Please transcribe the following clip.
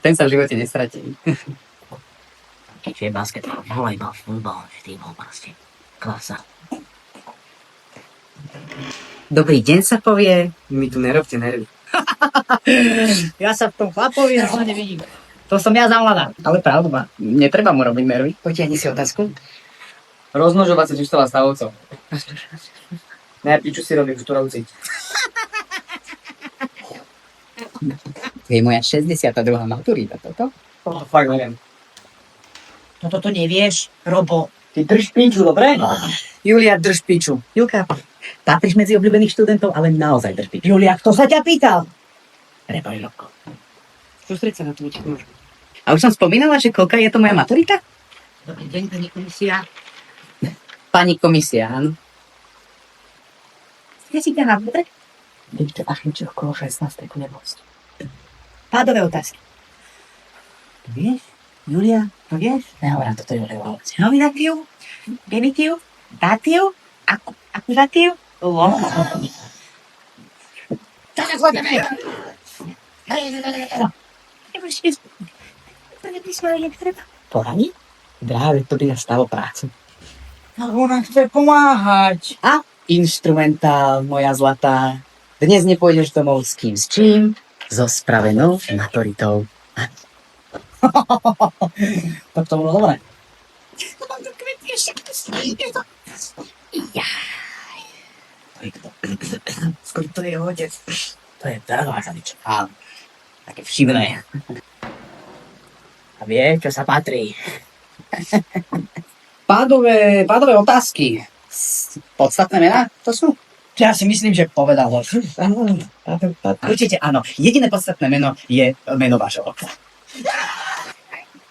Ten sa v živote nestratí. Čiže je basketbal, volejbal, futbal, vždy bol proste klasa. Dobrý deň sa povie, mi tu nerobte nervy. Ja sa v tom chlapovi nevidím. To som ja za mladá, ale pravdu má. Netreba mu robiť nervy. Potiahni si otázku. Rozmnožovať sa číslová stavovcov. Najprv, čo si robím v Turovci. To je moja 62. maturita, toto? Fakt neviem. Toto to nevieš, Robo. Ty drž piču, dobre? Julia, drž piču. Julka, patríš medzi obľúbených študentov, ale naozaj drž piču. Julia, kto sa ťa pýtal? Reboj, Robko. Sústreď sa na tú učiť. A už som spomínala, že koľka je to moja maturita? Dobrý deň, pani komisia. Pani komisia, áno. Ste si ťa na vôbec? Ešte až niečo okolo 16. nebosť. Pádové otázky. To vieš? Julia, to vieš? Nehovorám, toto je Julia. Nominatív, genitív, dátív, akuzatív, čo sa zhodneme? Porani? Dráve, to by nás stalo prácu. Ale ona chce pomáhať. A inštrumentál, moja zlatá. Dnes nepôjdeš domov s kým, s čím? So spravenou maturitou. Tak to bolo dobré. Mám tu kvety, ešte to sníde. Jaj. To je kto? Skôr to je otec. To je Dragášanič. Áno. Také všivné. A vie, čo sa patrí. Pádové otázky. Podstatné mená to sú? Ja si myslím, že povedal ho. Určite áno. Jediné podstatné meno je meno vášho otca.